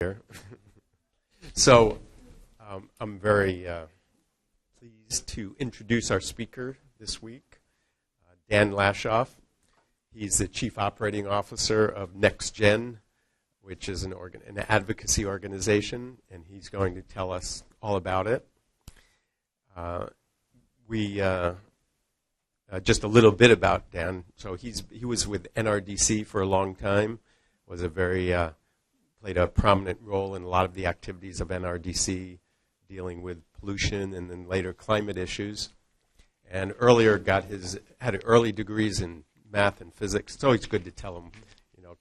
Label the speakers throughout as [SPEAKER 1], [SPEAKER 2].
[SPEAKER 1] Here. So I'm very pleased to introduce our speaker this week, Dan Lashoff. He's the Chief Operating Officer of NextGen, which is an advocacy organization, and he's going to tell us all about it. Just a little bit about Dan. So he was with NRDC for a long time, was a very played a prominent role in a lot of the activities of NRDC, dealing with pollution and then later climate issues. And earlier had early degrees in math and physics. It's always good to tell them,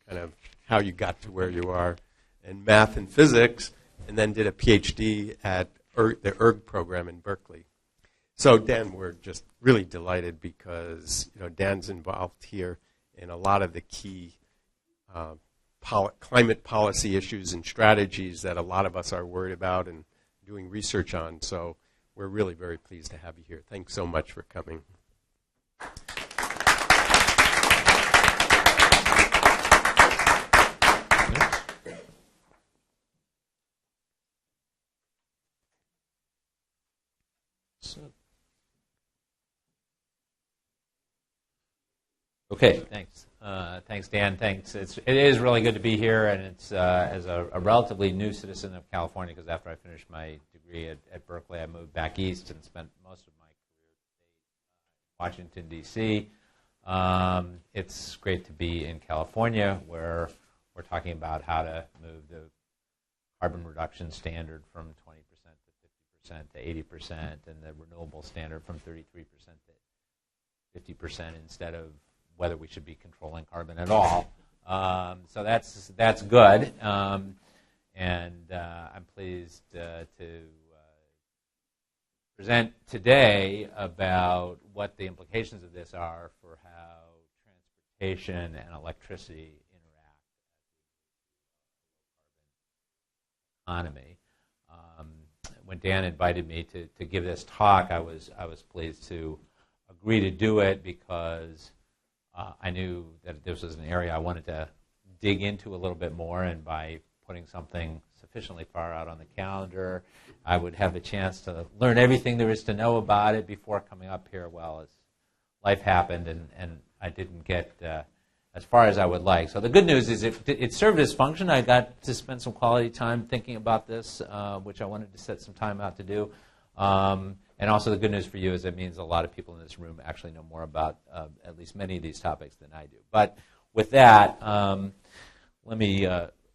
[SPEAKER 1] kind of how you got to where you are in math and physics, and then did a PhD at the ERG program in Berkeley. So Dan, we're just really delighted because Dan's involved here in a lot of the key climate policy issues and strategies that a lot of us are worried about and doing research on. So we're really very pleased to have you here. Thanks so much for coming.
[SPEAKER 2] Okay, thanks. Thanks, Dan. Thanks. It is really good to be here, and it's as a relatively new citizen of California, because after I finished my degree at Berkeley, I moved back east and spent most of my career in Washington, D.C. It's great to be in California, where we're talking about how to move the carbon reduction standard from 20% to 50% to 80%, and the renewable standard from 33% to 50% instead of whether we should be controlling carbon at all. So that's good, and I'm pleased to present today about what the implications of this are for how transportation and electricity interact with the carbon economy. When Dan invited me to give this talk, I was pleased to agree to do it because I knew that this was an area I wanted to dig into a little bit more, and by putting something sufficiently far out on the calendar, I would have the chance to learn everything there is to know about it before coming up here. Well, as life happened, and I didn't get as far as I would like. So the good news is it served its function. I got to spend some quality time thinking about this, which I wanted to set some time out to do. And also the good news for you is it means a lot of people in this room actually know more about at least many of these topics than I do. But with that, let me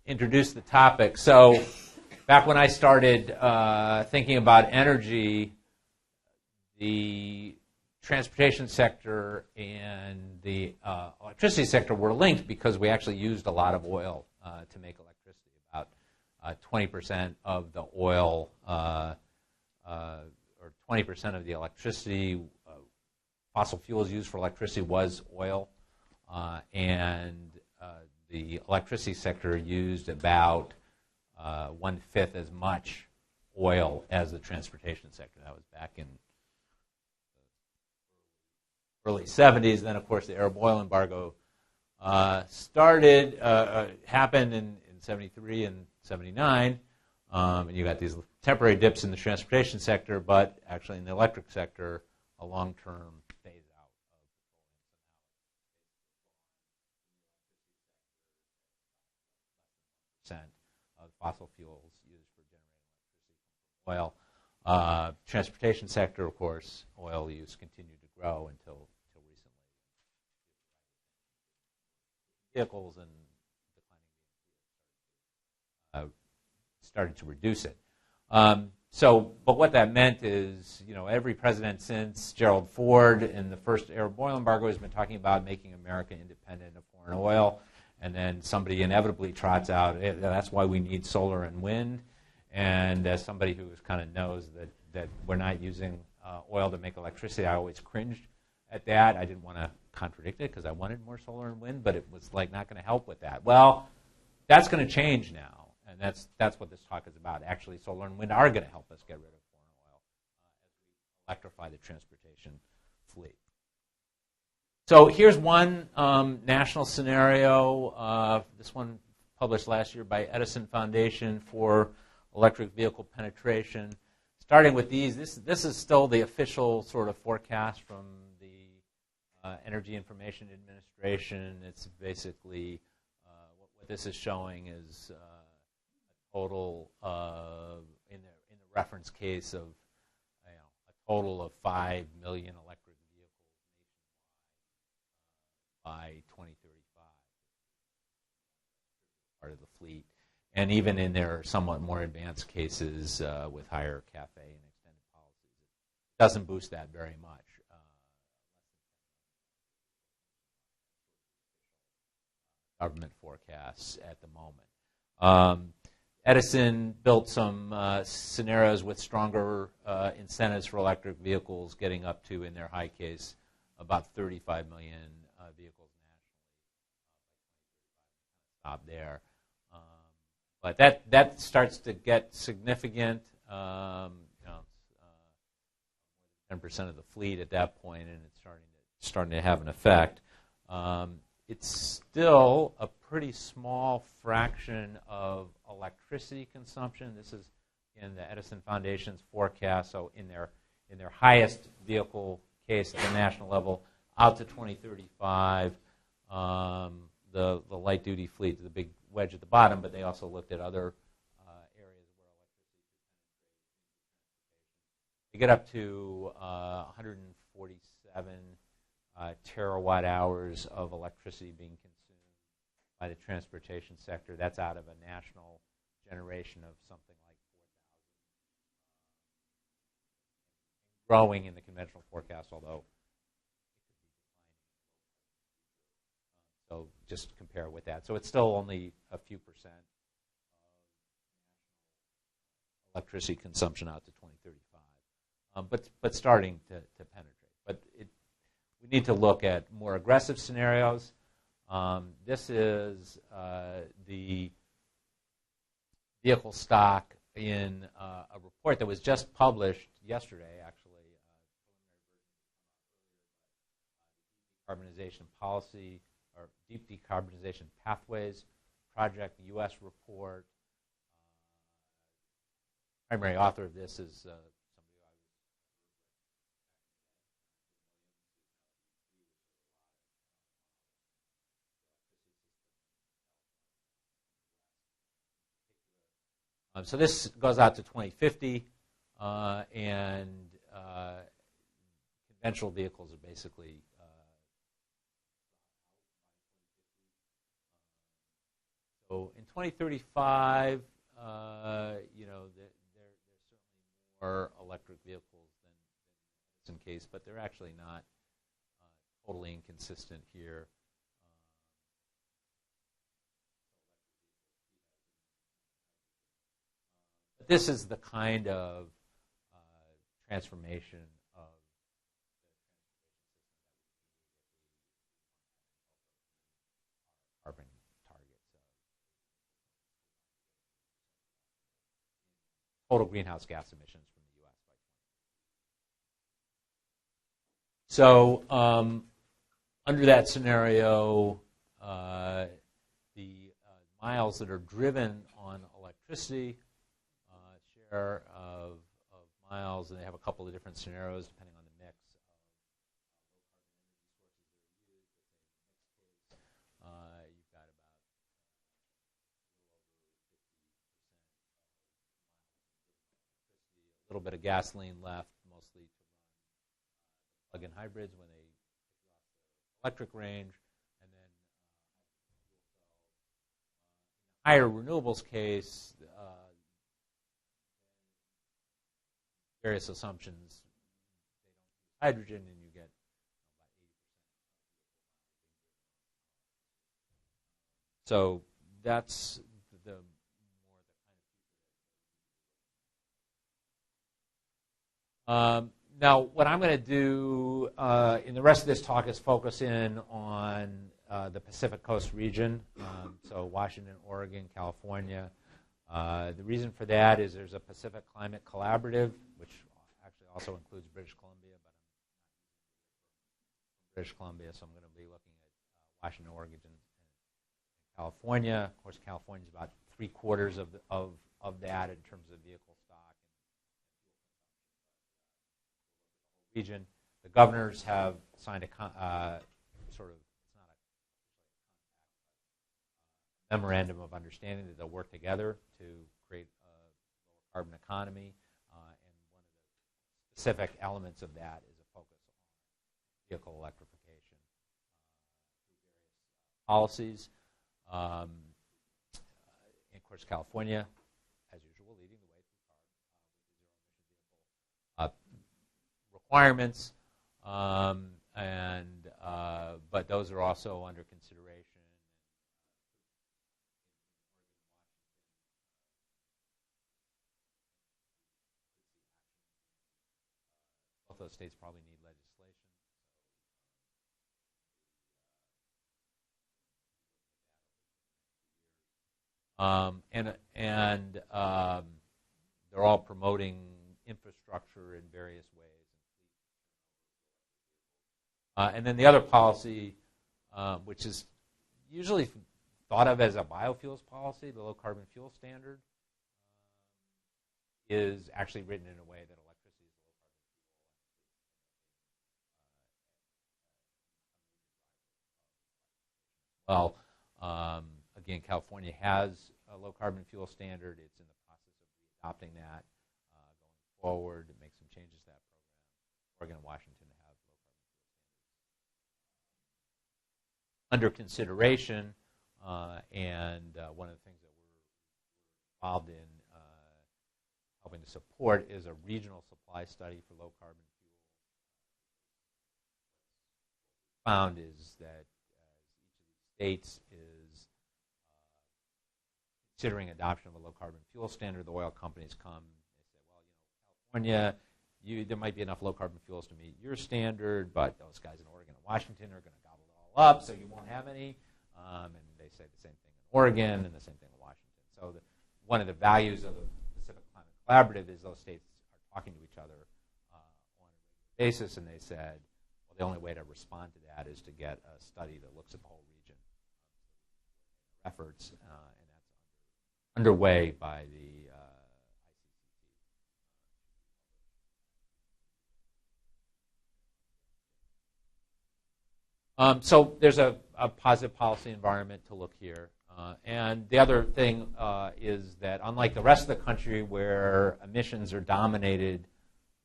[SPEAKER 2] introduce the topic. So back when I started thinking about energy, the transportation sector and the electricity sector were linked because we actually used a lot of oil to make electricity. About 20% of the oil or 20% of the electricity, fossil fuels used for electricity was oil, and the electricity sector used about 1/5 as much oil as the transportation sector. That was back in the early 70s. Then, of course, the Arab oil embargo happened in 73 and 79. And you got these temporary dips in the transportation sector, but actually in the electric sector, a long-term phase out of fossil fuels used for generating electricity from oil. Transportation sector, of course, oil use continued to grow until recently. Vehicles and declining started to reduce it. But what that meant is, every president since Gerald Ford in the first Arab oil embargo has been talking about making America independent of foreign oil, and then somebody inevitably trots out, that's why we need solar and wind. And as somebody who kind of knows that we're not using oil to make electricity, I always cringed at that. I didn't want to contradict it because I wanted more solar and wind, but it was not going to help with that. Well, that's going to change now. And that's what this talk is about. Actually, solar and wind are going to help us get rid of foreign oil as we electrify the transportation fleet. So here's one national scenario. This one published last year by Edison Foundation for Electric Vehicle Penetration. Starting with these, this is still the official sort of forecast from the Energy Information Administration. It's basically what this is showing is a total in the reference case of a total of 5 million electric vehicles by 2035, part of the fleet. And even in their somewhat more advanced cases with higher CAFE and extended policies, it doesn't boost that very much. Government forecasts at the moment. Edison built some scenarios with stronger incentives for electric vehicles, getting up to, in their high case, about 35 million vehicles nationally. Stop there. But that starts to get significant. 10% of the fleet at that point, and it's starting to have an effect. It's still a pretty small fraction of electricity consumption. This is in the Edison Foundation's forecast. So in their highest vehicle case at the national level, out to 2035, the light duty fleet, the big wedge at the bottom, but they also looked at other areas where electricity. They get up to 147 terawatt hours of electricity being consumed by the transportation sector. That's out of a national generation of something like 4,000. Growing in the conventional forecast, although so just compare with that. So it's still only a few percent of electricity consumption out to 2035, but starting to penetrate. But we need to look at more aggressive scenarios. This is the vehicle stock in a report that was just published yesterday, actually. Decarbonization policy, or Deep Decarbonization Pathways Project, the U.S. report. Primary author of this is somebody so this goes out to 2050, and conventional vehicles are basically so in 2035, there's certainly more electric vehicles than in case, but they're actually not totally inconsistent here. But this is the kind of transformation of carbon targets. Total greenhouse gas emissions from the U.S. by 2020. So under that scenario, the miles that are driven on electricity, share of miles, and they have a couple of different scenarios depending on the mix of you've got about a little bit of gasoline left, mostly to run plug-in hybrids when they electric range, and then higher renewables case, various assumptions, they don't use hydrogen, and you get about 80%. So that's the more the kind of now, what I'm going to do in the rest of this talk is focus in on the Pacific Coast region, so Washington, Oregon, California. The reason for that is there's a Pacific Climate Collaborative, which actually also includes British Columbia, but I'm not British Columbia, so I'm going to be looking at Washington, Oregon, and California. Of course, California is about 3/4 of that in terms of vehicle stock and region. The governors have signed a sort of, it's not a memorandum of understanding that they'll work together to create a lower carbon economy, and one of the specific elements of that is a focus on vehicle electrification through various policies. Of course, California, as usual, leading the way through zero-emission vehicle requirements, but those are also under consideration. Both those states probably need legislation. They're all promoting infrastructure in various ways. And then the other policy, which is usually thought of as a biofuels policy, the low carbon fuel standard, is actually written in a way that electricity is a low carbon fuel. Well, again, California has a low carbon fuel standard. It's in the process of adopting that going forward. It makes some changes to that program. Oregon and Washington have low carbon fuel standards under consideration, and one of the things that we're involved in helping to support is a regional supply study for low carbon fuel. Found is that each of these states is considering adoption of a low carbon fuel standard. The oil companies come, they say, well, California, there might be enough low carbon fuels to meet your standard, but those guys in Oregon and Washington are going to gobble it all up, so you won't have any. And they say the same thing in Oregon and the same thing in Washington. So one of the values of the Pacific Climate Collaborative is those states are talking to each other on a regular basis, and they said, well, the only way to respond to that is to get a study that looks at the whole region efforts, and that's underway by the ICCT. So there's a positive policy environment to look here. And the other thing is that unlike the rest of the country where emissions are dominated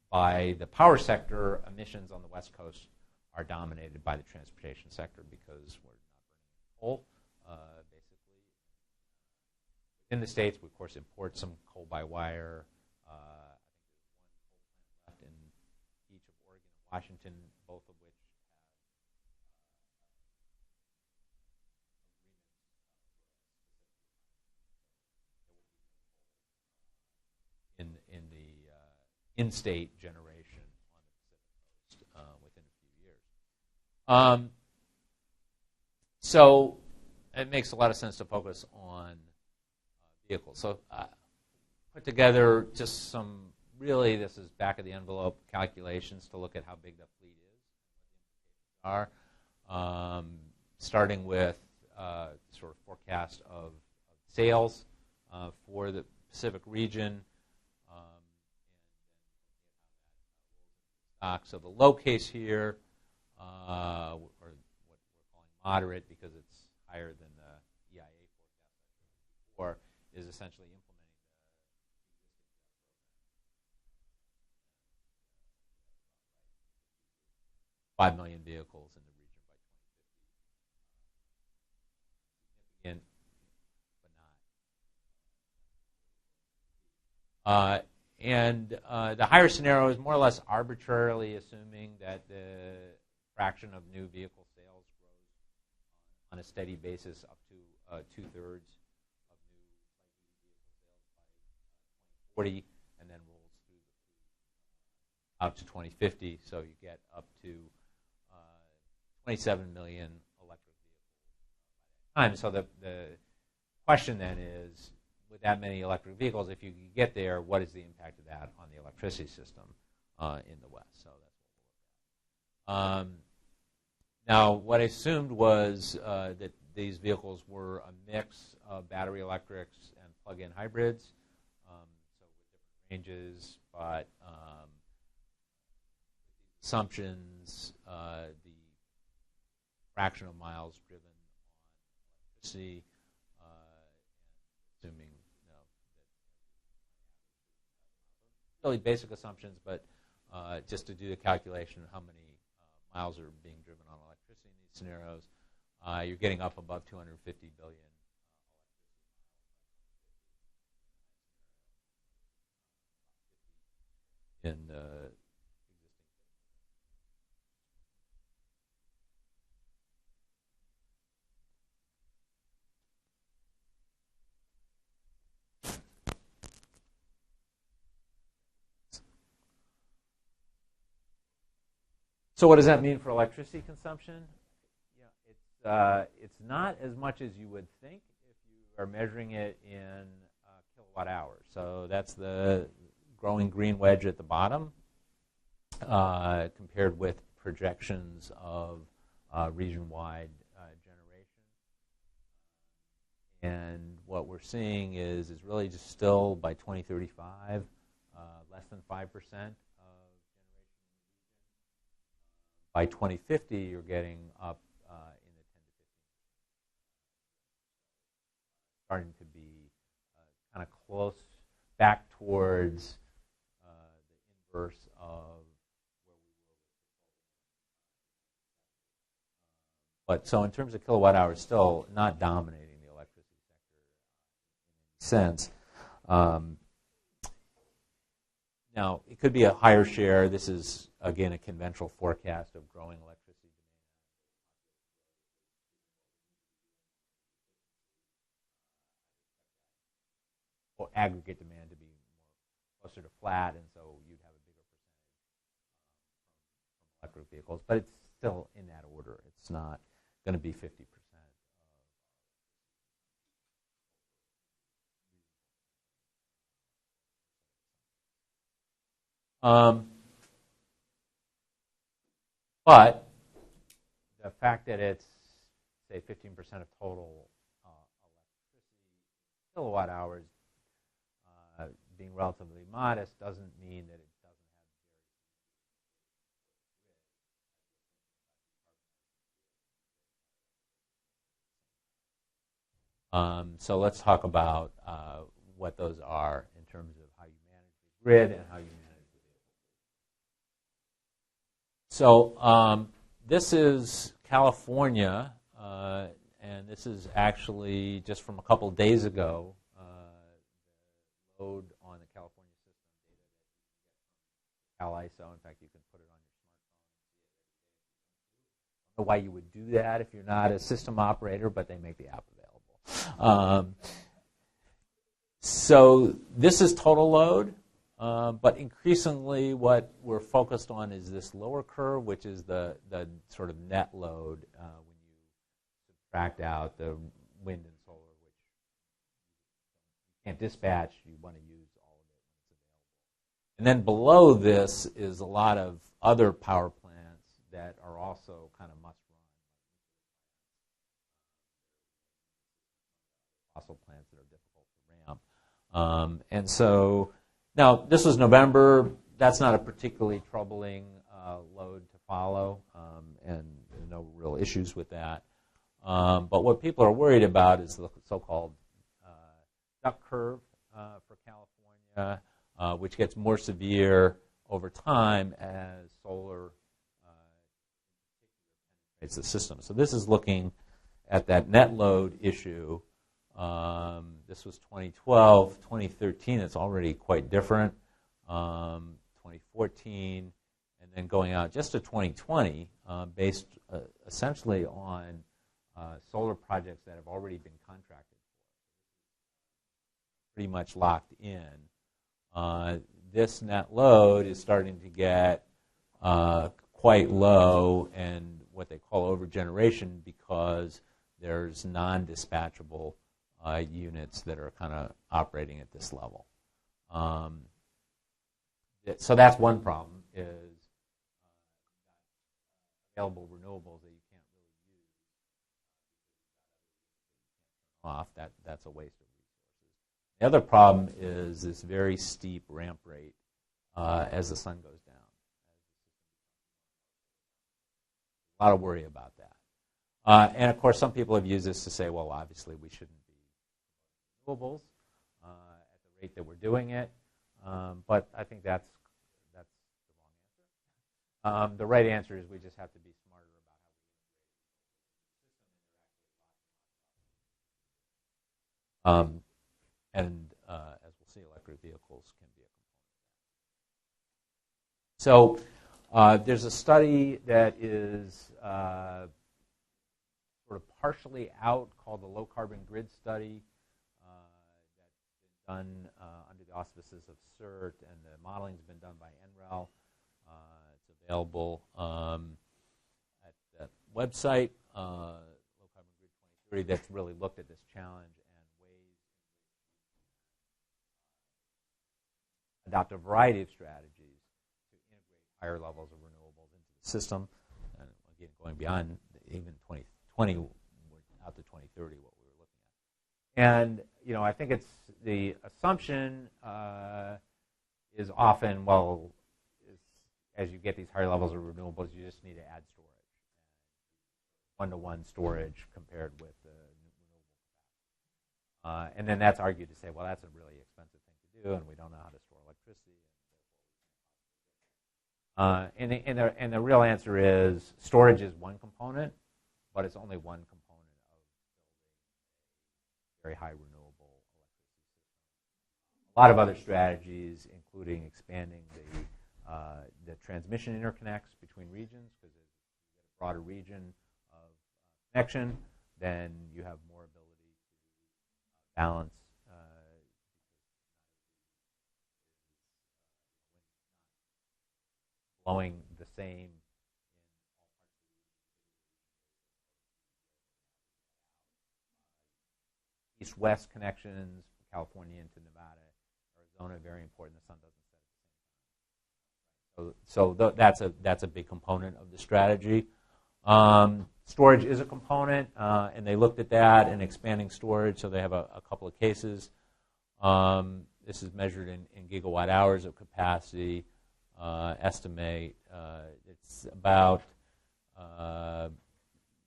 [SPEAKER 2] by the power sector, emissions on the West Coast are dominated by the transportation sector because we're not burning coal, basically. In the States, we, of course, import some coal by wire. I think there's one coal plant left in each of Oregon and Washington, both of which in the in-state generation on the Pacific Coast within a few years. So it makes a lot of sense to focus on vehicles. So put together just some, really this is back of the envelope calculations to look at how big the fleet is and what the implications are, starting with sort of forecast of sales for the Pacific region. So the low case here, or what we're calling moderate because it's higher than the EIA forecast, is essentially implementing the 5 million vehicles in the region by 2050. Significant, but not. And the higher scenario is more or less arbitrarily assuming that the fraction of new vehicle sales grows on a steady basis up to 2/3 of new vehicle sales by 2040, and then rolls through out to 2050. So you get up to 27 million electric vehicles by that time. So the question then is, with that many electric vehicles, if you can get there, what is the impact of that on the electricity system in the West? So that's what we'll look at. Now, what I assumed was that these vehicles were a mix of battery electrics and plug-in hybrids, so with different ranges, but assumptions, the fraction of miles driven on electricity, assuming really basic assumptions, but just to do the calculation of how many miles are being driven on electricity in these scenarios, you're getting up above 250 billion in existing. So what does that mean for electricity consumption? It's not as much as you would think if you are measuring it in kilowatt hours. So that's the growing green wedge at the bottom, compared with projections of region-wide generation. And what we're seeing is really just still by 2035, less than 5%. By 2050, you're getting up in the 10 to 15, starting to be kind of close back towards the inverse of where we were. But so in terms of kilowatt hours, still not dominating the electricity sector in any sense. Now, it could be a higher share. This is, again, a conventional forecast of growing electricity demand. Or aggregate demand to be more closer to flat, and so you'd have a bigger percentage from electric vehicles. But it's still in that order. It's not going to be 50%. But the fact that it's, say, 15% of total electricity kilowatt hours being relatively modest doesn't mean that it doesn't have. So let's talk about what those are in terms of how you manage the grid and how you manage. So this is California, and this is actually just from a couple of days ago, the load on the California system data that you get from CalISO. In fact, you can put it on your smartphone. I don't know why you would do that if you're not a system operator, but they make the app available. So this is total load. But increasingly, what we're focused on is this lower curve, which is the sort of net load when you subtract out the wind and solar, which you can't dispatch. You want to use all of it when it's available. And then below this is a lot of other power plants that are also kind of must-run. Fossil plants that are difficult to ramp. And so now, this was November. That's not a particularly troubling load to follow, and no real issues with that. But what people are worried about is the so-called duck curve for California, which gets more severe over time as solar penetrates the system. So this is looking at that net load issue. This was 2012, 2013. It's already quite different. 2014, and then going out just to 2020, based essentially on solar projects that have already been contracted for, pretty much locked in. This net load is starting to get quite low, and what they call overgeneration, because there's non-dispatchable units that are kind of operating at this level. So that's one problem, is available renewables that you can't really use off, that's a waste of resources. The other problem is this very steep ramp rate as the sun goes down. A lot of worry about that. And of course, some people have used this to say, well, obviously we shouldn't be renewables at the rate that we're doing it. But I think that's the wrong answer. The right answer is we just have to be smarter about how we and as we'll see, electric vehicles can be a component. So there's a study that is sort of partially out called the Low Carbon Grid Study that's been done under the auspices of CERT, and the modeling's been done by NREL. It's available at that website, Low Carbon Grid 2030, that's really looked at this challenge and ways to adopt a variety of strategies to integrate higher levels of renewables into the system. And again, going beyond even 2020, out to 2030, what we were looking at. And I think it's the assumption is often, well, as you get these higher levels of renewables, you just need to add storage, one-to-one storage compared with the renewable capacity. And then that's argued to say, well, that's a really expensive thing to do, and we don't know how to store electricity. And the real answer is storage is one component, but it's only one component of building a very high renewable electricity system. A lot of other strategies, including expanding the transmission interconnects between regions, because as you get a broader region of connection, then you have more ability to balance blowing the same east-west connections, California into Nevada, Arizona, very important. The sun doesn't set at the same time. So that's a big component of the strategy. Storage is a component, and they looked at that and expanding storage. So they have a couple of cases. This is measured in gigawatt hours of capacity. Estimate it's about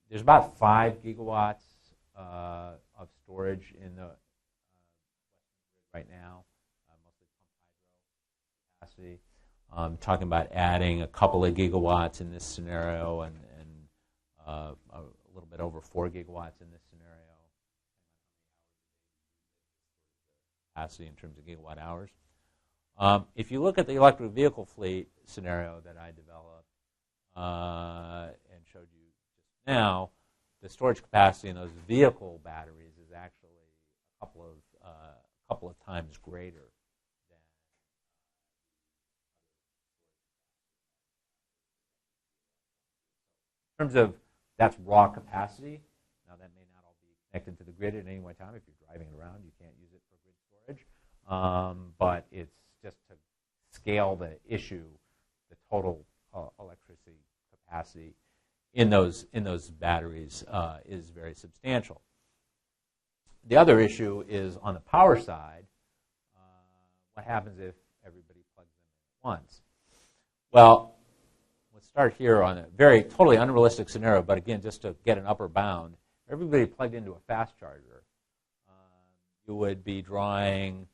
[SPEAKER 2] there's about 5 gigawatts of storage in the right now, mostly pumped hydro capacity. Talking about adding a couple of gigawatts in this scenario, and a little bit over 4 gigawatts in this scenario. Capacity in terms of gigawatt hours. If you look at the electric vehicle fleet scenario that I developed and showed you just now, the storage capacity in those vehicle batteries is actually a couple of times greater than in terms of that's raw capacity. Now that may not all be connected to the grid at any one time. If you're driving around, you can't use it for grid storage. But it's just to scale the issue, the total electricity capacity in those batteries is very substantial. The other issue is on the power side. What happens if everybody plugs them in at once? Well, let's start here on a very totally unrealistic scenario, but again, just to get an upper bound. Everybody plugged into a fast charger, you would be drawing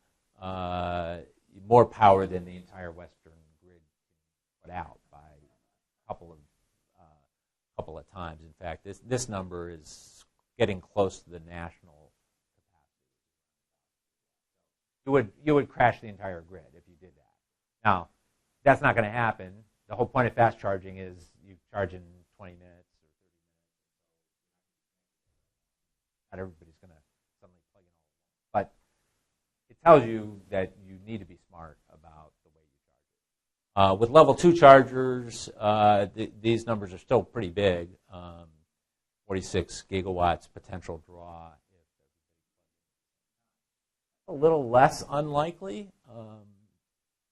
[SPEAKER 2] more power than the entire Western grid can put out by a couple of times. In fact, this number is getting close to the national capacity. You would crash the entire grid if you did that. Now, that's not going to happen. The whole point of fast charging is you charge in 20 minutes or 30 minutes. Not everybody's going to suddenly plug in all at once. But it tells you that you need to be smart about the way you charge it. With level 2 chargers, these numbers are still pretty big. 46 gigawatts potential draw. A little less unlikely.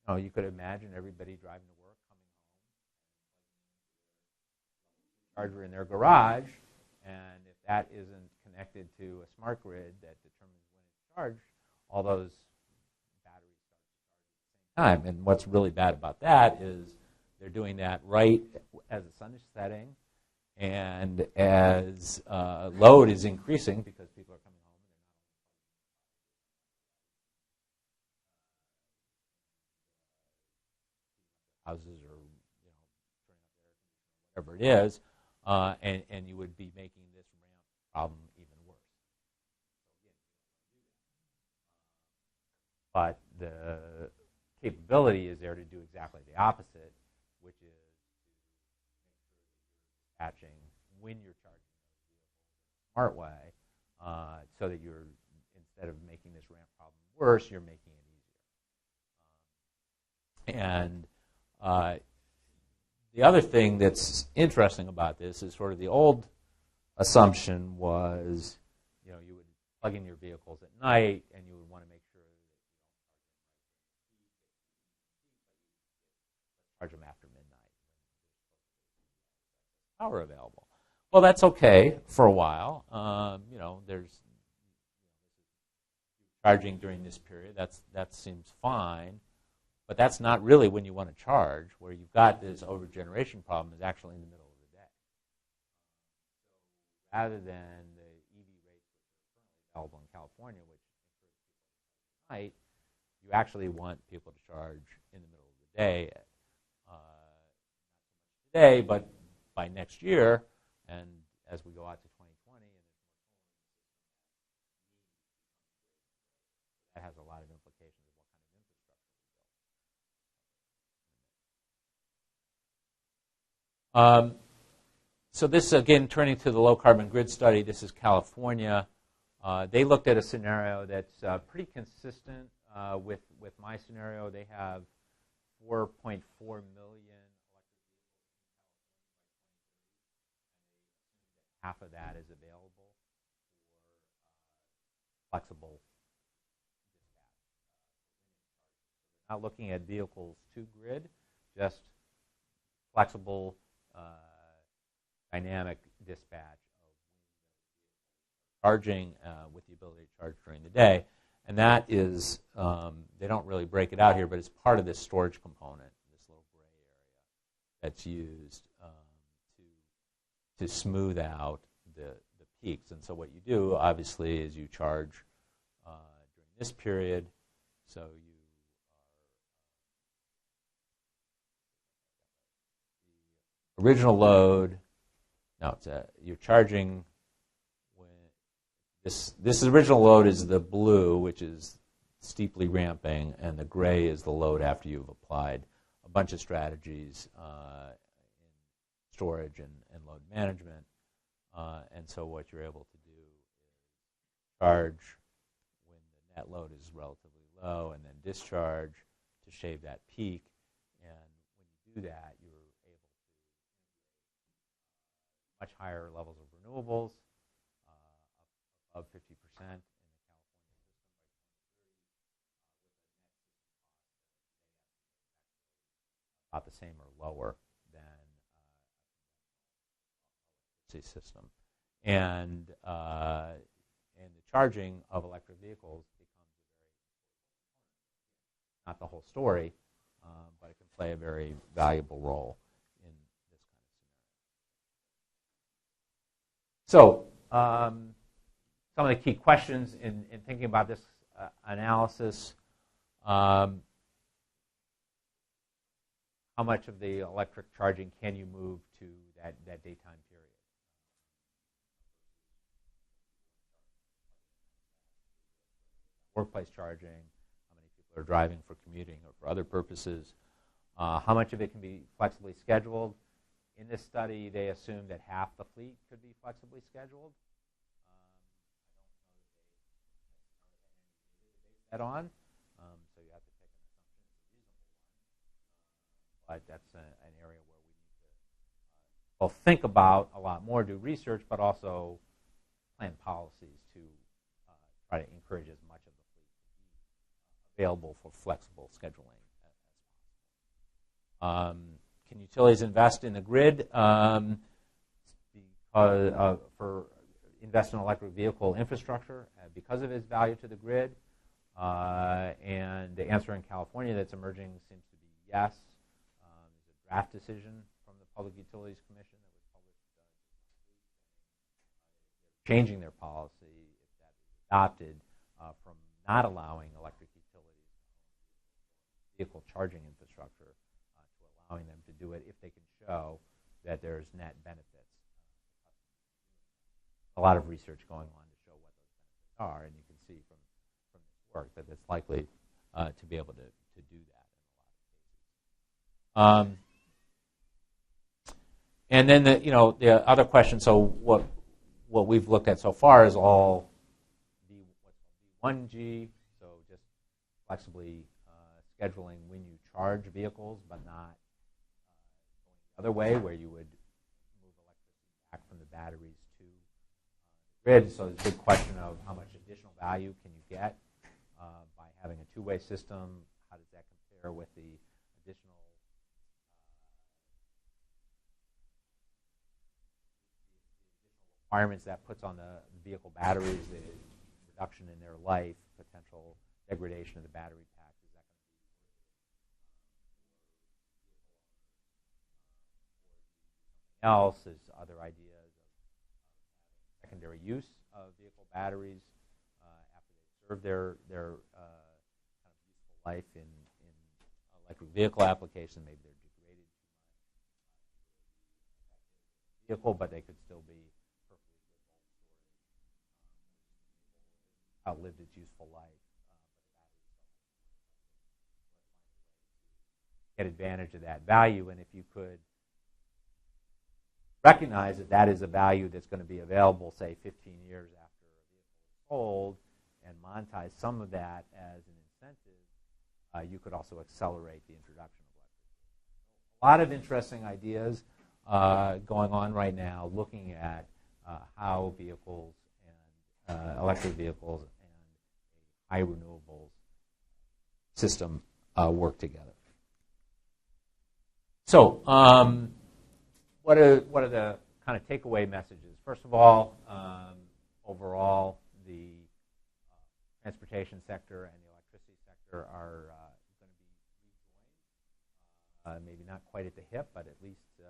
[SPEAKER 2] You could imagine everybody driving to work, coming home, charger in their garage, and if that isn't connected to a smart grid that determines when it's charged, all those batteries start to charge at the same time. And what's really bad about that is they're doing that right as the sun is setting and as load is increasing because people are coming home and they're not houses or turning up their air conditioner, whatever it is, and you would be making this ramp problem even worse. But the capability is there to do exactly the opposite, which is dispatching when you're charging those vehicles in a smart way, so that you're, instead of making this ramp problem worse, you're making it easier. And the other thing that's interesting about this is sort of the old assumption was, you would plug in your vehicles at night and you would want to make sure that you don't charge them after midnight when there's power available. Well, that's okay for a while. There's charging during this period. That seems fine. But that's not really when you want to charge. Where you've got this overgeneration problem is actually in the middle of the day. Rather than the EV rates which are currently available in California, which encourage people to charge at night, you actually want people to charge in the middle of the day. Not today, but by next year, and as we go out to 2020, and that has a lot of implications of what kind of infrastructure we build. So this, again, turning to the low-carbon grid study, this is California. They looked at a scenario that's pretty consistent with my scenario. They have 4.4 million electric vehicles. Half of that is available for flexible dispatch. Not looking at vehicles to grid, just flexible dynamic dispatch of charging with the ability to charge during the day. And that is, they don't really break it out here, but it's part of this storage component, this little gray area that's used to smooth out the peaks. And so what you do, obviously, is you charge during this period, so you the original load. No, you're charging when this original load is the blue, which is steeply ramping, and the gray is the load after you've applied a bunch of strategies in storage and load management. And so what you're able to do is charge when the net load is relatively low and then discharge to shave that peak. And when you do that, you're much higher levels of renewables, above 50% in the California system by 2030, with a net system cost about the same or lower than the system. And the charging of electric vehicles becomes not the whole story, but it can play a very valuable role. So some of the key questions in thinking about this analysis, how much of the electric charging can you move to that daytime period? Workplace charging, how many people are driving for commuting or for other purposes, how much of it can be flexibly scheduled. In this study, they assumed that half the fleet could be flexibly scheduled. I don't know that they base that on, so you have to take an assumption it's a reasonable one. But that's an area where we need to both think about a lot more, do research, but also plan policies to try to encourage as much of the fleet to be available for flexible scheduling as possible. Can utilities invest in the grid? For invest in electric vehicle infrastructure because of its value to the grid. And the answer in California that's emerging seems to be yes. There's a draft decision from the Public Utilities Commission that was published changing their policy, if that is adopted, from not allowing electric utilities vehicle charging infrastructure to allowing them to do it if they can show that there's net benefits. A lot of research going on to show what those benefits are, and you can see from this work that it's likely to be able to do that in a lot of cases. And then the other question. So what we've looked at so far is all V1G, so just flexibly scheduling when you charge vehicles, but not going the other way, where you would move electricity back from the batteries to the grid. So there's a big question of how much additional value can you get by having a two-way system. How does that compare with the additional requirements that puts on the vehicle batteries, the reduction in their life, potential degradation of the battery pack? Is that going to be something else? There's other ideas of secondary use of vehicle batteries after they serve their kind of useful life in electric vehicle application. Maybe they're degraded too much vehicle, but they could still be outlived its useful life. Get advantage of that value, and if you could recognize that that is a value that's going to be available, say, 15 years after a vehicle is sold, and monetize some of that as an incentive, you could also accelerate the introduction of electric vehicles. A lot of interesting ideas going on right now, looking at how vehicles and electric vehicles and a high renewables system work together. So, what are the kind of takeaway messages? First of all, overall, the transportation sector and the electricity sector are going to be rejoined. Maybe not quite at the hip, but at least at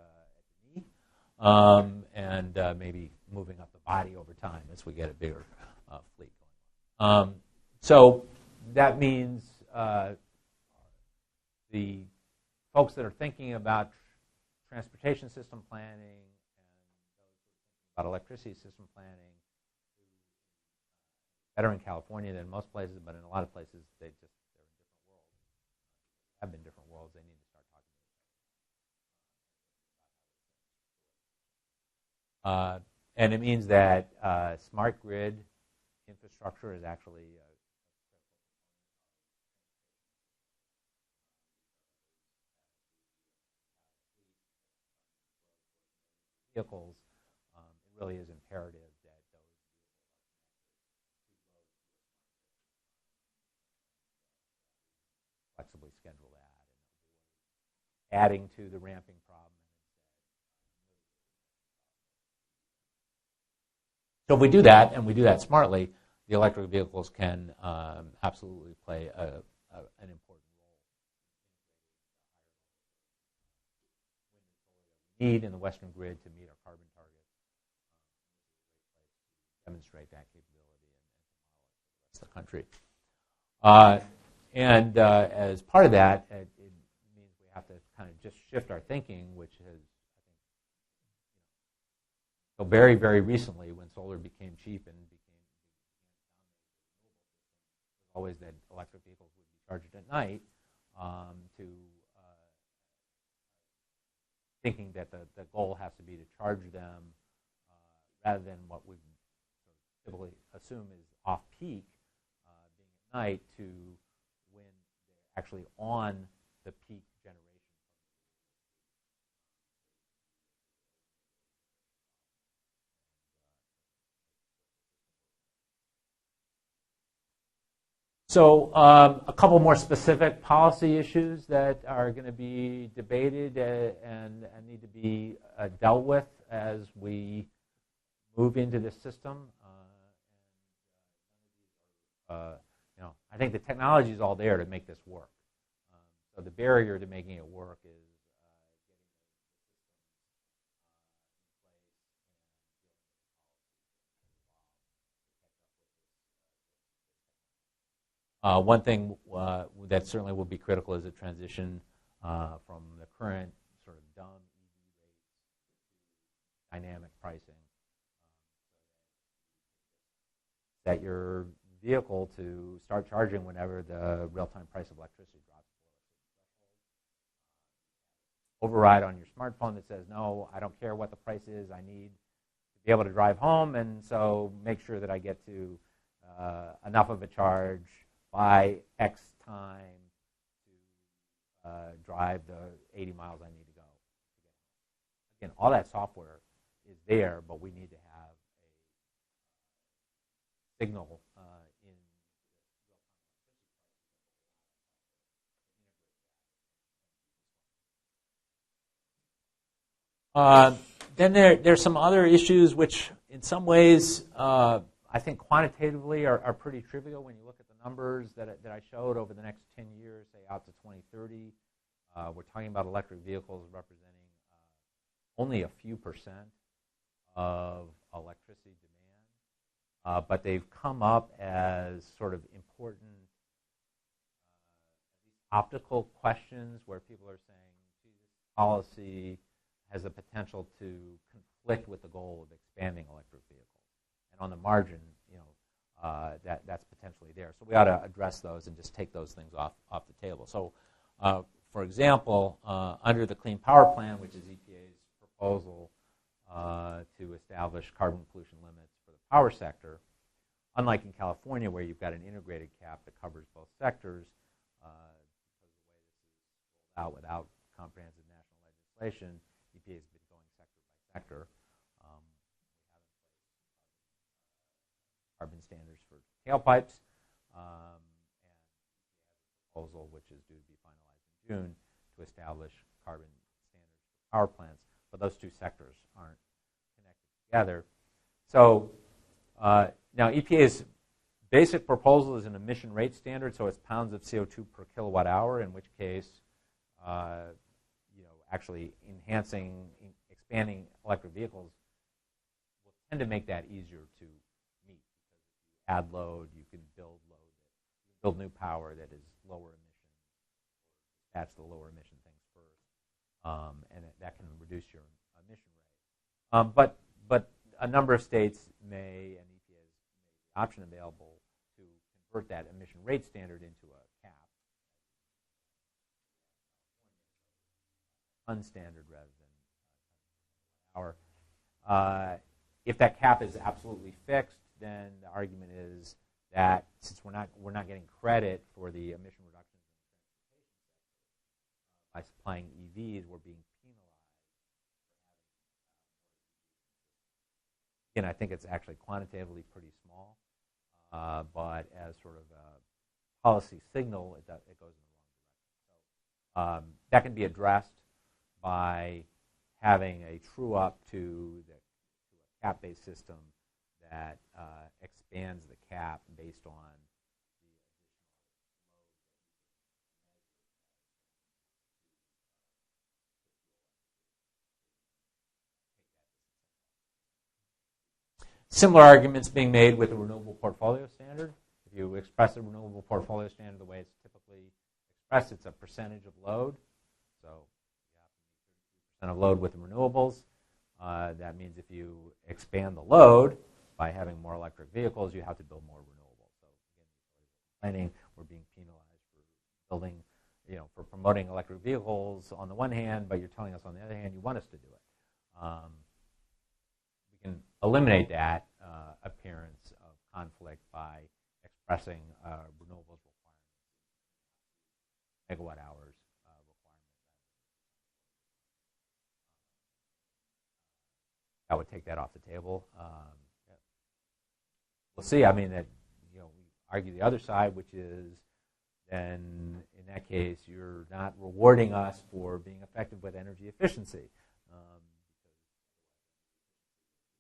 [SPEAKER 2] the knee, and maybe moving up the body over time as we get a bigger fleet going on. So that means the folks that are thinking about transportation system planning and those about electricity system planning, better in California than most places, but in a lot of places they're in different worlds. Have been different worlds. They need to start talking about it. And it means that smart grid infrastructure is actually vehicles. It really is imperative that those flexibly schedule that, and adding to the ramping problem. So if we do that, and we do that smartly, the electric vehicles can absolutely play an important role we need in the Western grid to meet our carbon targets. Demonstrate that capability and the rest of the country. And as part of that, it means we have to kind of just shift our thinking, which has, I think, so very, very recently when solar became cheap and became always that electric vehicles would be charged at night, to thinking that the goal has to be to charge them rather than what we typically assume is off-peak, being at night, to when they're actually on the peak generation. So a couple more specific policy issues that are going to be debated and need to be dealt with as we move into this system. I think the technology is all there to make this work. So the barrier to making it work is one thing that certainly will be critical is a transition from the current sort of dumb EV rates to dynamic pricing. That your vehicle to start charging whenever the real-time price of electricity drops. Override on your smartphone that says, no, I don't care what the price is, I need to be able to drive home, and so make sure that I get to enough of a charge by X time to drive the 80 miles I need to go. Again, all that software is there, but we need to have a signal in then there's some other issues which in some ways I think quantitatively are pretty trivial when you look at the numbers that I showed over the next 10 years, say out to 2030. We're talking about electric vehicles representing only a few percent of electricity demand, but they've come up as sort of important optical questions where people are saying, gee, this policy has the potential to conflict with the goal of expanding electric vehicles. And on the margin, that's potentially there. So we ought to address those and just take those things off the table. So, for example, under the Clean Power Plan, which is EPA's proposal to establish carbon pollution limits for the power sector, unlike in California where you've got an integrated cap that covers both sectors, because the way this is rolled out without comprehensive national legislation, EPA has been going sector by sector. Carbon standards for tailpipes, and a proposal which is due to be finalized in June to establish carbon standards for power plants, but those two sectors aren't connected together. So now EPA's basic proposal is an emission rate standard, so it's pounds of CO2 per kilowatt hour, in which case actually expanding electric vehicles will tend to make that easier to meet. Add load, you can build new power that is lower emission. That's the lower emission things first, and that can reduce your emission rate. But a number of states may, and EPA has made the option available to convert that emission rate standard into a cap, unstandard rather than our. If that cap is absolutely fixed, then the argument is that since we're not getting credit for the emission reductions by supplying EVs, we're being penalized. Again, I think it's actually quantitatively pretty small, but as sort of a policy signal, it goes in the wrong direction. So that can be addressed by having a true up to a cap-based system that expands the cap based on similar arguments being made with the renewable portfolio standard. If you express a renewable portfolio standard the way it's typically expressed, it's a percentage of load. So you have 30% of load with the renewables. That means if you expand the load by having more electric vehicles, you have to build more renewables. So again, we're being penalized for building, for promoting electric vehicles on the one hand, but you're telling us on the other hand you want us to do it. We can eliminate that appearance of conflict by expressing renewables requirements, megawatt hours. I would take that off the table. We'll see. I mean, that we argue the other side, which is then in that case you're not rewarding us for being effective with energy efficiency.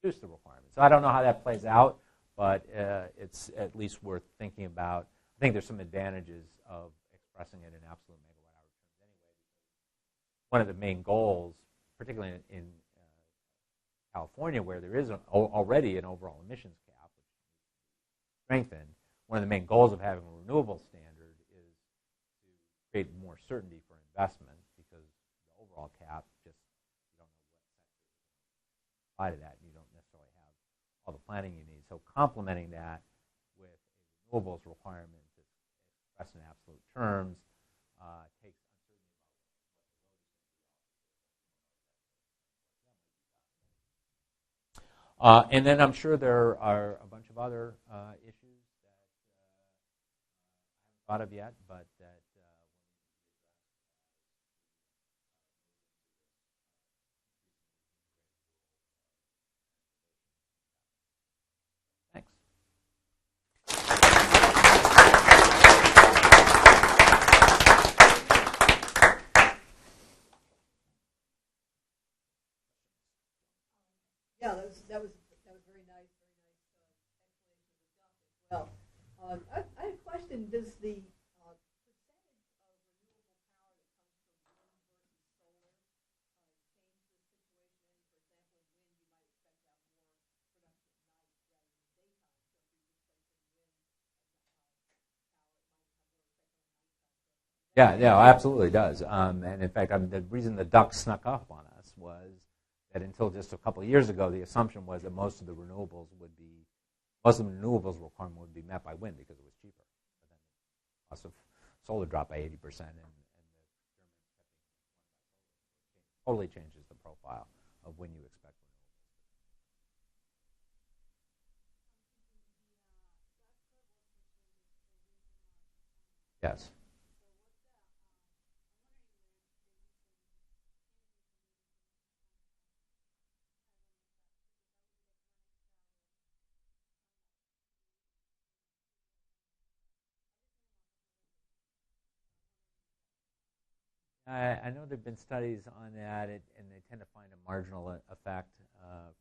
[SPEAKER 2] reduce the requirement. So I don't know how that plays out, but it's at least worth thinking about. I think there's some advantages of expressing it in absolute megawatt-hour terms anyway. One of the main goals, particularly in California, where there is already an overall emissions cap, which is strengthened, one of the main goals of having a renewable standard is to create more certainty for investment, because the overall cap just, you don't know what sector is apply to that, and you don't necessarily have all the planning you need. So complementing that with a renewables requirement that's expressed in absolute terms takes uncertainty about what the load is going to be. And then I'm sure there are a bunch of other issues that I haven't thought of yet, but that thanks.
[SPEAKER 3] Yeah, that was very nice explanation of the duck as well. I had a question. Does the percentage of renewable power that comes from wind versus solar change the situation? For example, in wind, you might expect to have more production at night rather than daytime. So if you're replacing wind power, it might have more effect on nighttime.
[SPEAKER 2] Yeah, yeah, absolutely does. And in fact, the reason the duck snuck up on us was that until just a couple of years ago, the assumption was that most of the renewables requirement would be met by wind because it was cheaper. But then the cost of solar dropped by 80%, and the totally changes the profile of when you expect renewables. Yes. I know there have been studies on that, and they tend to find a marginal effect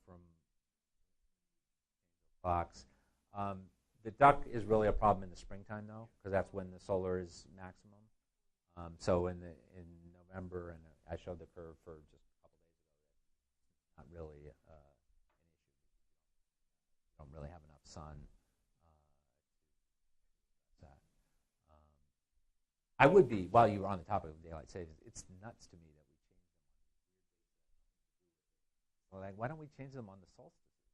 [SPEAKER 2] from clocks. The duck is really a problem in the springtime, though, because that's when the solar is maximum. So in November, and I showed the curve for just a couple days ago, not really an issue. You don't really have enough sun. I would be, while you were on the topic of daylight savings, it's nuts to me that we change them. Well, like, why don't we change them on the solstices?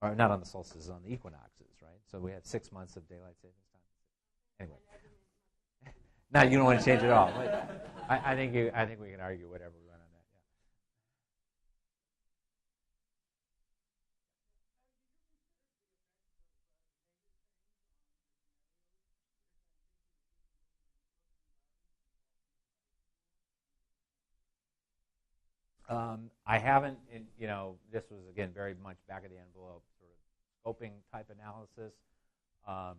[SPEAKER 2] Or not on the solstices, on the equinoxes, right? So we had 6 months of daylight savings time. Anyway, now you don't want to change it all. I think we can argue whatever we want on that. I haven't, this was, again, very much back of the envelope sort of scoping type analysis. I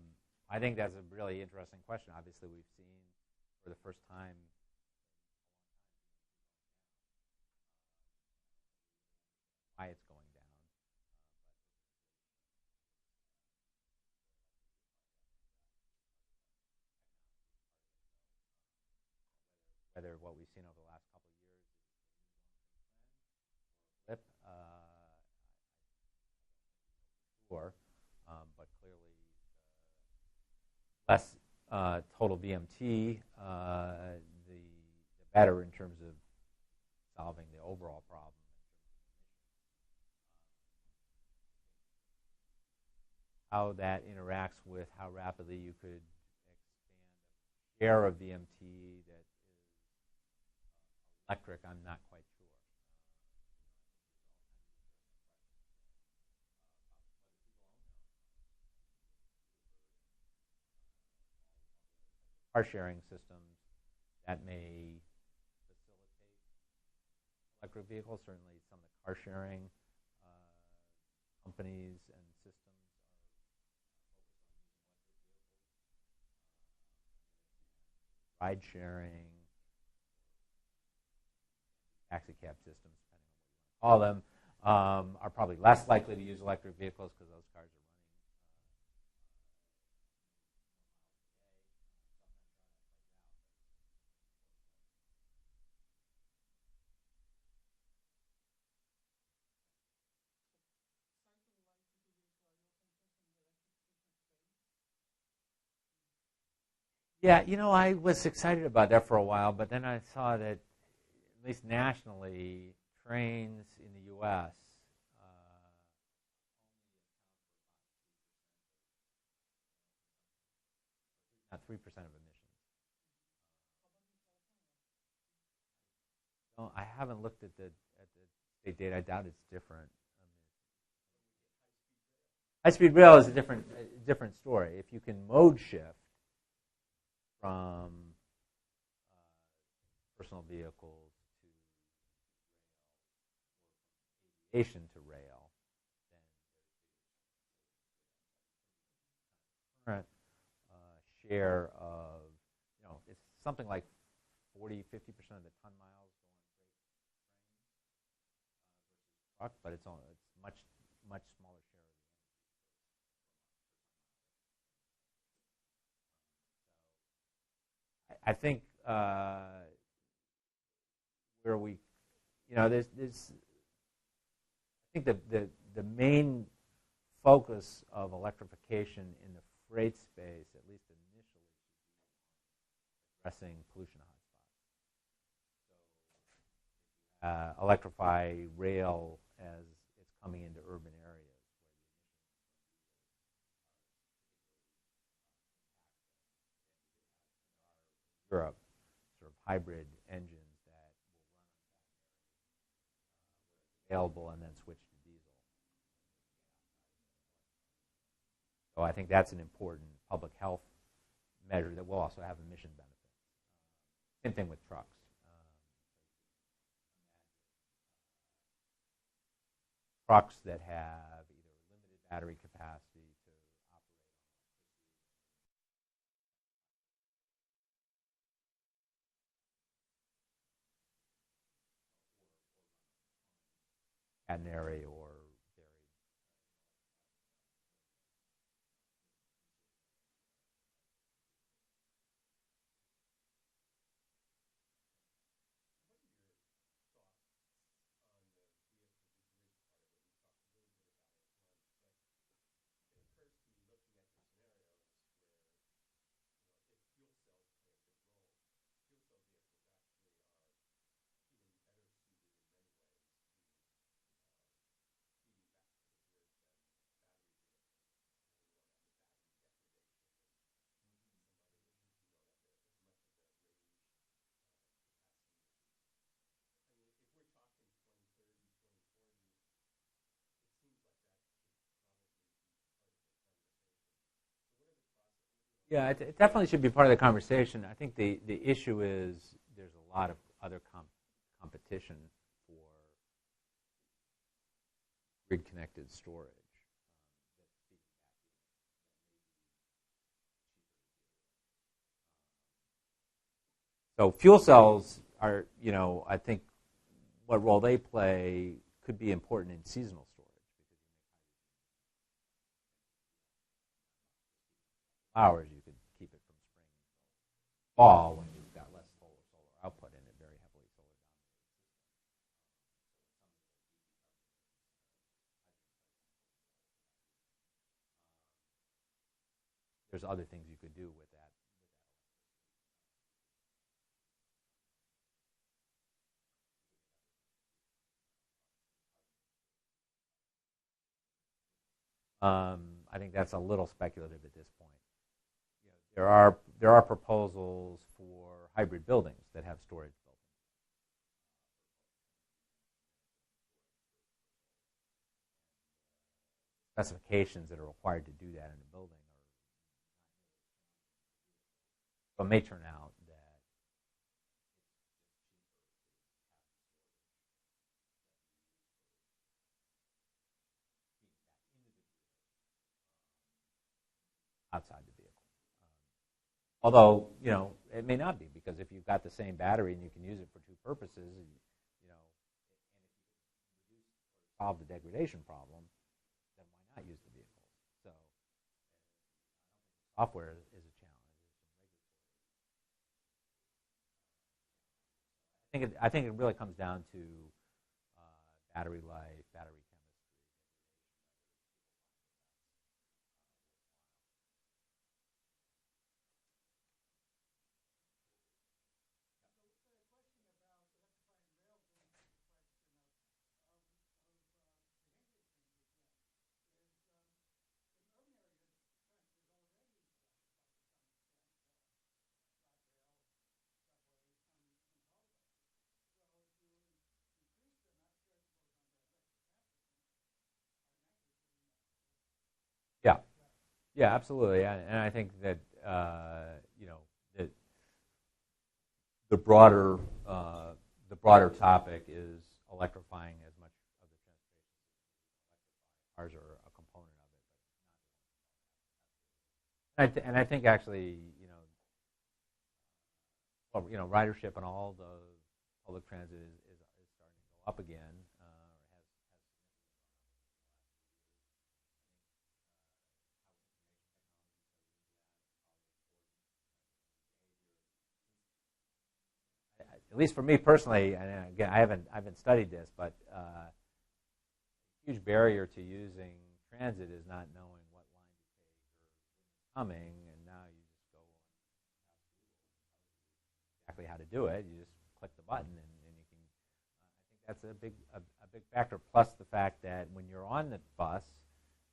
[SPEAKER 2] think that's a really interesting question. Obviously, we've seen for the first time why it's going down. Whether what we've seen over the last couple of years is blip, sure, but clearly less total VMT, the better in terms of solving the overall problem. How that interacts with how rapidly you could expand the share of VMT that is electric, I'm not quite sure. Car sharing systems that may facilitate electric vehicles. Certainly, some of the car sharing companies and systems are ride sharing, taxi cab systems, depending on what you want to call them. are probably less likely to use electric vehicles because those cars are running. Yeah, I was excited about that for a while, but then I saw that, at least nationally, trains in the U.S. Not 3% of emissions. No, I haven't looked at the state data. I doubt it's different. High-speed rail is a different story. If you can mode shift from personal vehicles to aviation to rail, then current share of, it's something like 40, 50% of the ton miles go on freight truck, but it's much smaller share. I think where we, there's I think the main focus of electrification in the freight space, at least initially, addressing pollution hotspots. Electrify rail as it's coming into urban areas. Europe, sort of hybrid engines that will run available and then switch to diesel. So I think that's an important public health measure that will also have emission benefits. Same thing with trucks. Trucks that have either limited battery capacity to operate on an area or very. Yeah, it definitely should be part of the conversation. I think the issue is there's a lot of other competition for grid-connected storage. So fuel cells are, I think what role they play could be important in seasonal storage. Hours you could keep it from spring until fall when you've got less solar output in it, very heavily solar dominated. There's other things you could do with that. I think that's a little speculative at this point. There are proposals for hybrid buildings that have storage built in. Specifications that are required to do that in a building so it may turn out that outside the vehicle. Although, it may not be, because if you've got the same battery and you can use it for two purposes, solve the degradation problem, then why not use the vehicles? So software is a challenge. I think it really comes down to battery life, battery chemistry. Yeah, yeah, absolutely, and I think that you know that the broader the broader topic is electrifying as much of the transportation. Cars are a component of it, and I think actually ridership on all the public transit is starting to go up again. At least for me personally, and again, I haven't studied this, but a huge barrier to using transit is not knowing what line to take or coming, and now you just go on exactly how to do it. You just click the button, and you can. I think that's a big factor. Plus the fact that when you're on the bus,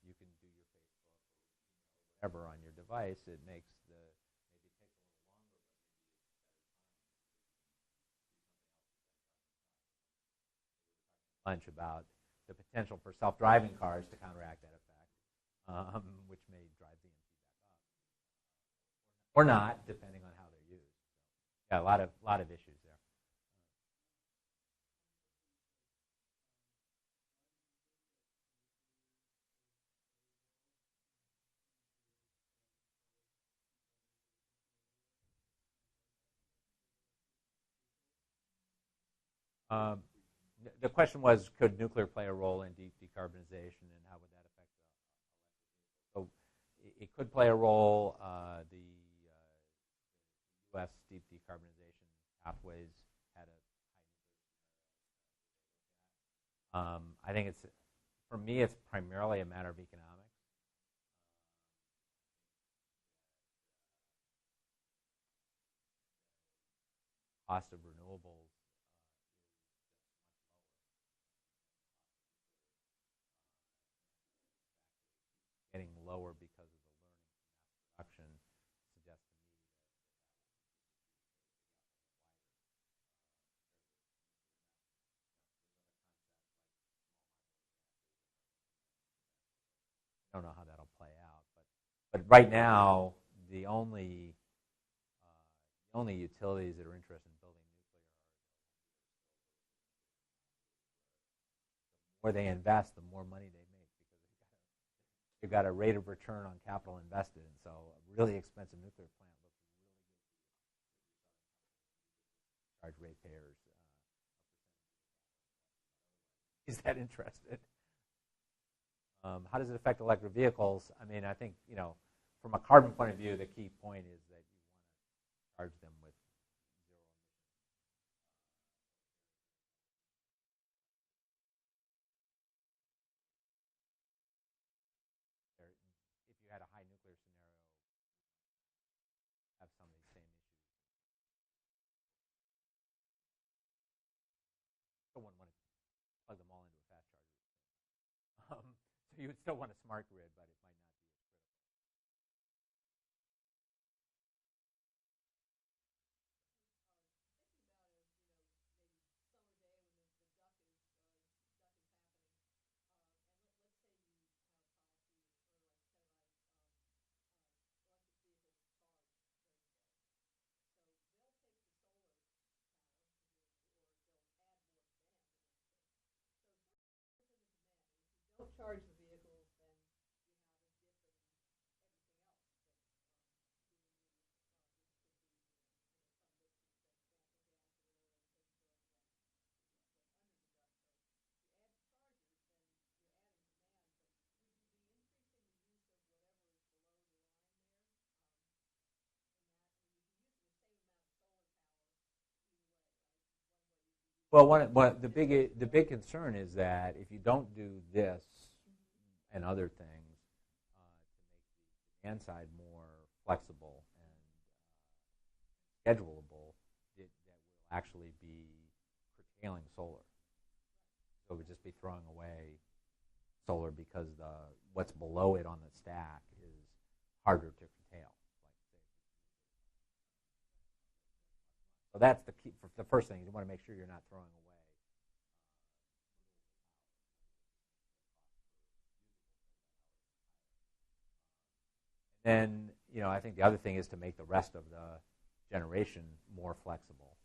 [SPEAKER 2] you can do your Facebook, whatever on your device. It makes the maybe it takes a little longer, lunch about the potential for self-driving cars to counteract that effect, which may drive the DMT back up, or not, depending on how they're used. Yeah, a lot of issues there. Um, the question was, could nuclear play a role in decarbonization, and how would that affect the? So it could play a role. The U.S. deep decarbonization pathways had a. I think for me, it's primarily a matter of economics. Cost of renewables getting lower because of the learning from mass production suggests to me I don't know how that'll play out, but right now the only utilities that are interested in building nuclear are the more they invest, the more money they make because they've got a rate of return on capital invested, and so a really expensive nuclear plant looks really good. Charge ratepayers. Is that interested? How does it affect electric vehicles? I mean, I think from a carbon point of view, the key point is that you want to charge them with zero emissions. If you had a high nuclear scenario, have some of these same issues. Still wouldn't want to plug them all into a fast charger. So you would still want a smart grid, but it might not be as critical.
[SPEAKER 3] Don't charge the vehicles, then you have a dip in everything else.
[SPEAKER 2] Well, the big concern is that if you don't do this and other things to make the demand side more flexible and schedulable, that will actually be curtailing solar. So it would just be throwing away solar because what's below it on the stack is harder to curtail. So that's the key. The first thing, you want to make sure you're not throwing away. Then, I think the other thing is to make the rest of the generation more flexible.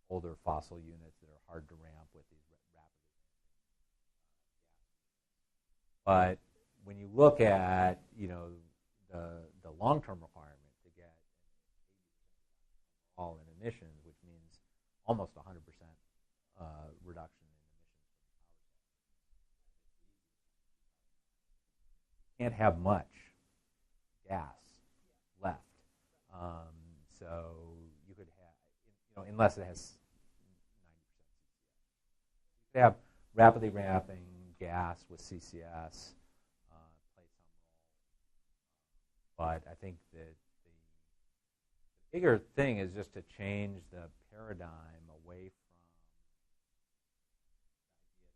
[SPEAKER 2] Older fossil units that are hard to ramp with these rapidly. But when you look at, the long-term requirement to get all in emissions, which means almost 100% reduction in emissions. Can't have much gas left. So you could have, unless it has 90%. You could have rapidly ramping gas with CCS play some role. But I think that the bigger thing is just to change the paradigm away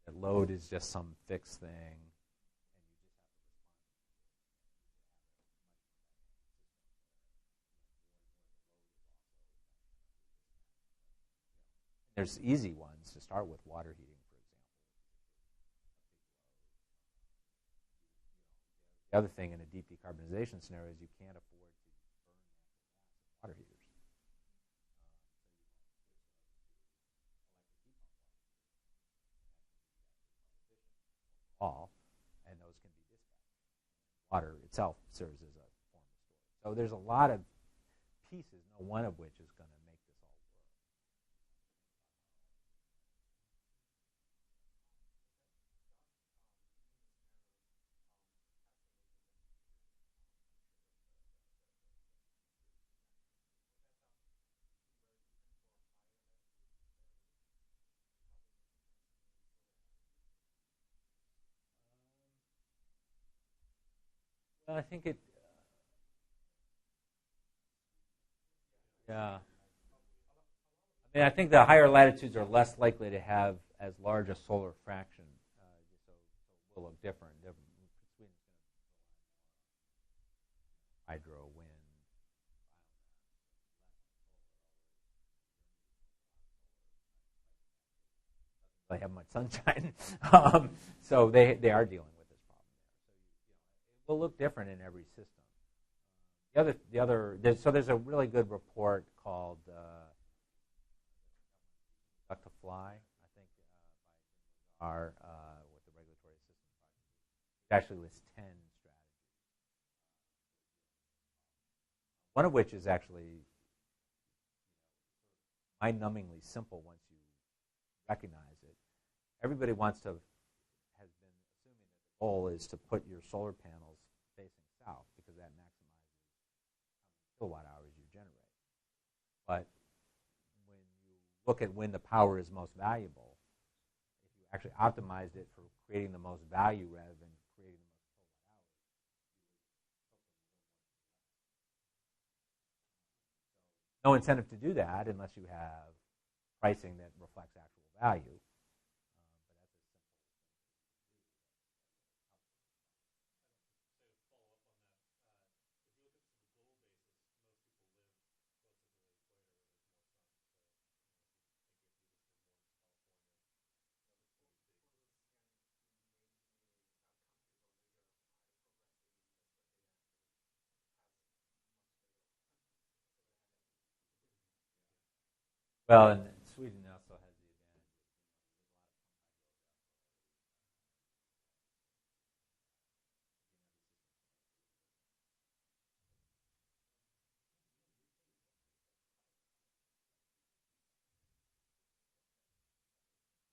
[SPEAKER 2] from that load is just some fixed thing. There's easy ones to start with, water heating, for example. The other thing in a deep decarbonization scenario is you can't afford to burn water heaters. All, and those can be dispatched. Water itself serves as a form of storage. So there's a lot of pieces, no one of which is going to make this all work. Well, I think it. Yeah. I think the higher latitudes are less likely to have as large a solar fraction, so it will look different. Hydro, wind. They have much sunshine, so they are dealing with this problem. So it will look different in every system. There's a really good report called Duck to Fly, I think, by our with the regulatory system project. It actually lists 10 strategies. One of which is actually mind-numbingly simple once you recognize it. Everybody has been assuming that the goal is to put your solar panels facing south because that maximizes how many kilowatt hours you generate. But when you look at when the power is most valuable, if you actually optimized it for creating the most value rather than creating the most kilowatt hours, no incentive to do that unless you have pricing that reflects actual value. Well, and Sweden also has the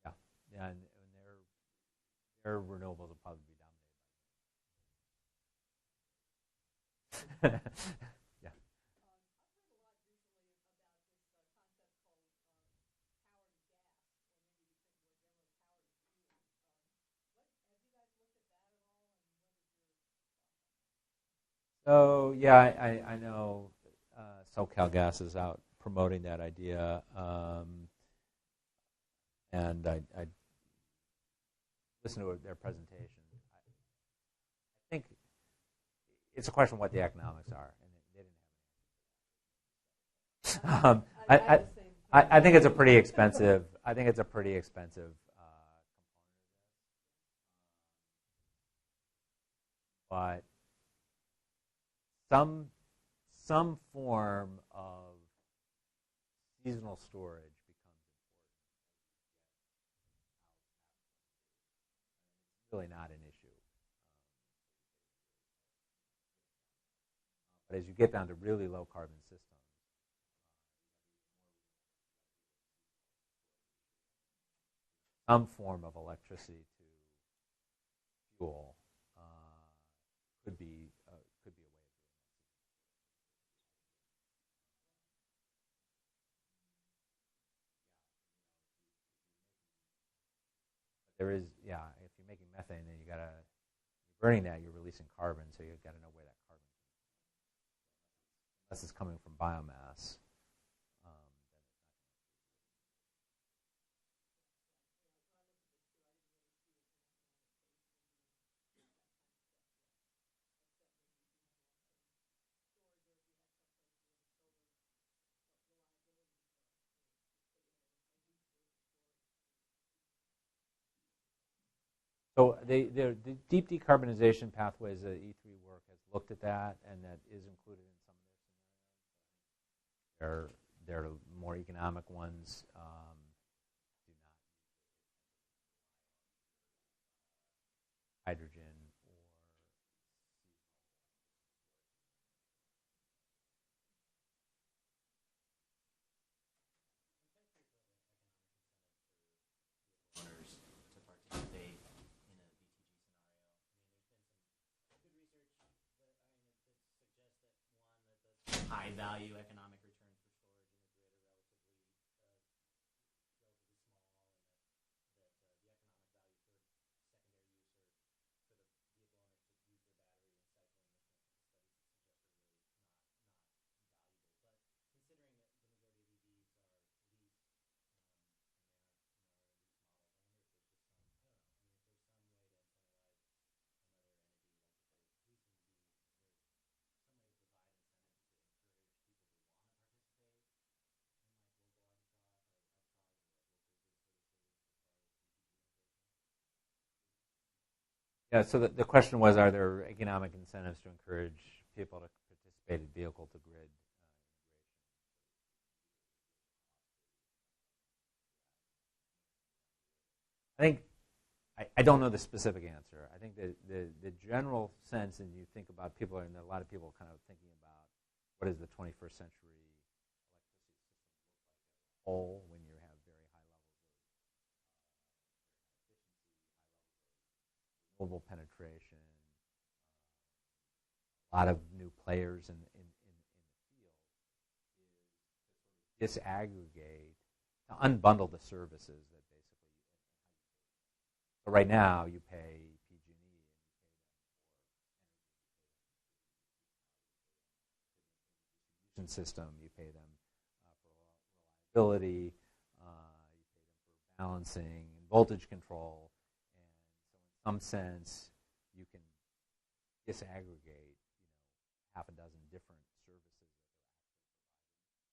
[SPEAKER 2] advantage. Yeah, and their renewables will probably be dominated by. Yeah. So yeah, I know SoCal Gas is out promoting that idea, and I listened to their presentation. I think it's a question of what the economics are, and they didn't have. I think it's a pretty expensive. I think it's a pretty expensive component, but some form of seasonal storage becomes important. It's really not an issue. But as you get down to really low carbon systems, some form of electricity to fuel could be a way of doing it. There is, yeah. If you're making methane, then you're burning that. You're releasing carbon, so you've got to know where that carbon is. Unless it's coming from biomass. So the deep decarbonization pathways that E3 work has looked at that, and that is included in some of their scenarios. There are more economic ones. Do not hydrogen or
[SPEAKER 4] owners to participate in a VTG scenario. I mean, there's been some good research that suggests that one, that the high value economic returns for storage in the grid are
[SPEAKER 2] yeah. So the question was, are there economic incentives to encourage people to participate in vehicle to grid integration? I think I don't know the specific answer. I think the general sense, and you think about people, and a lot of people kind of thinking about what is the 21st century electricity system whole when you have very high levels of renewable penetration, a lot of new players in the field, is to disaggregate, to unbundle the services that basically. So right now you pay PG&E and system, you pay them for reliability, you pay them for balancing and voltage control, and so in some sense you can disaggregate, half a dozen different services that they're actually providing.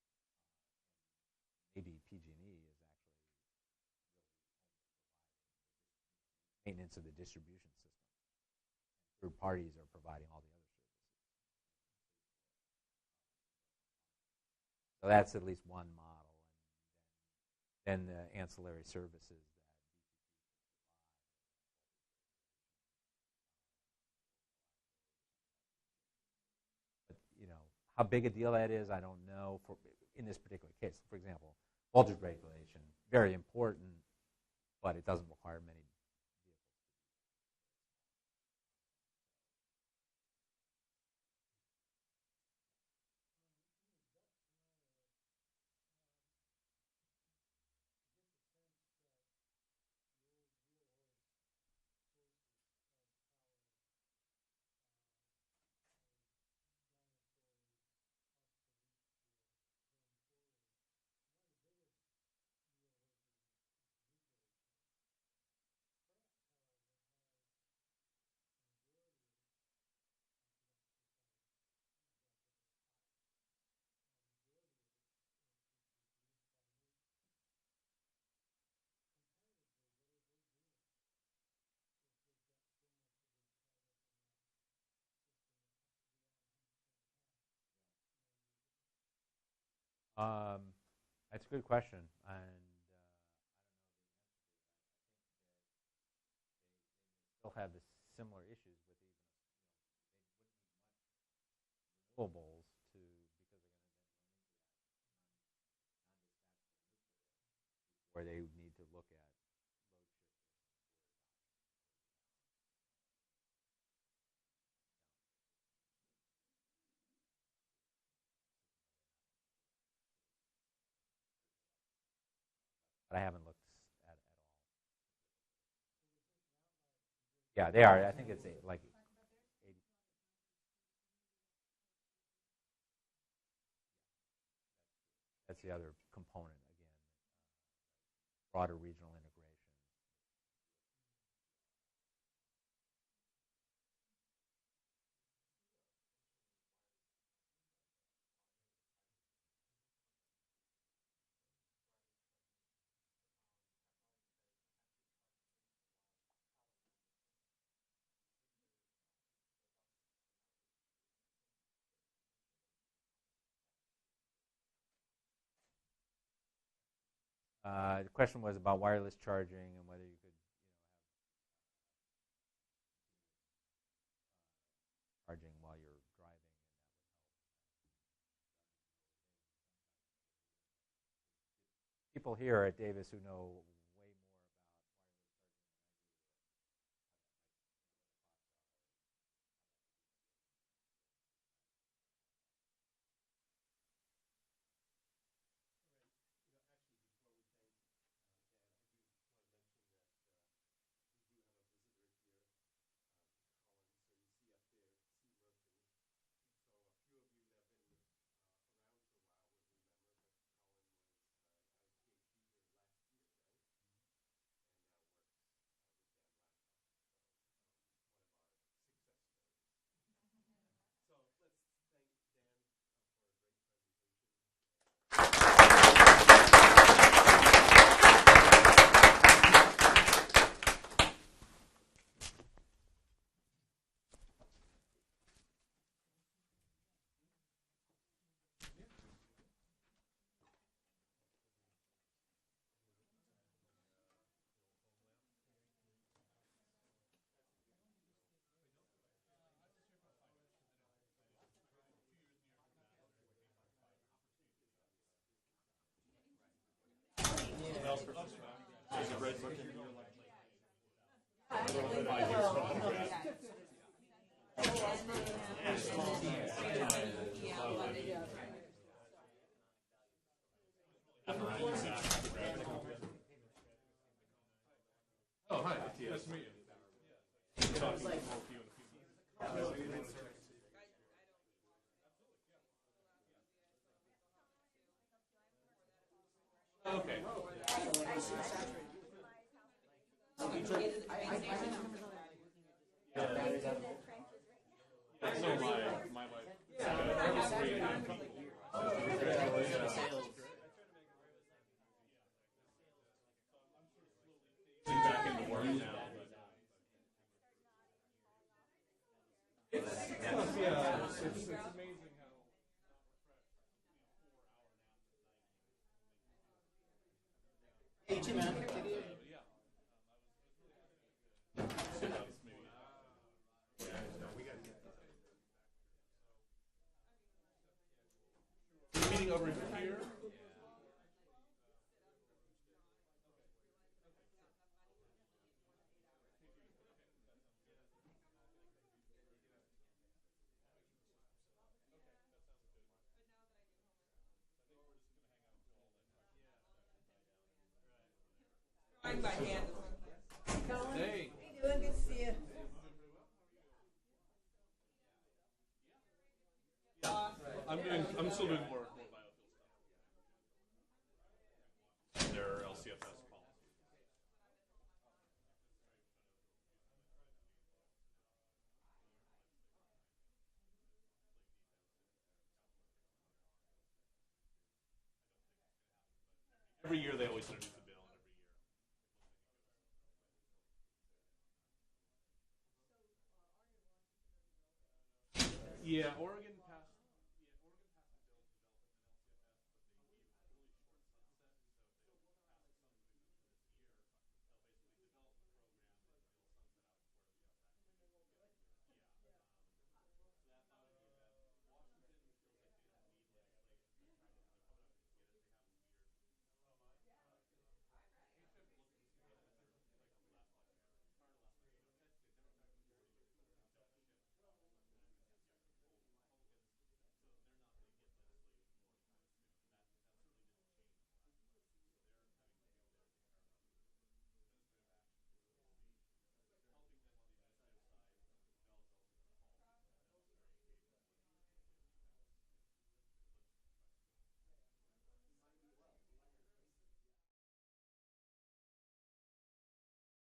[SPEAKER 2] Maybe PG&E is actually maintenance of the distribution system. Third parties are providing all the other services. So that's at least one model. And then the ancillary services that how big a deal that is, I don't know. In this particular case, for example, voltage regulation, very important, but it doesn't require many. That's a good question, and still have the similar issues with even renewables to where they need to look at load shifting. But I haven't looked at it at all. Yeah, they are. I think it's like 80. That's the other component again. Broader regional integration. The question was about wireless charging and whether you could, have charging while you're driving, and that would help. People here at Davis who know way more about
[SPEAKER 5] Meeting over here. Hey.
[SPEAKER 3] How you doing? Good to see you.
[SPEAKER 5] I'm still doing more biofuel stuff. Their LCFS policy. Every year they always introduce a bill, and every year. Yeah, Oregon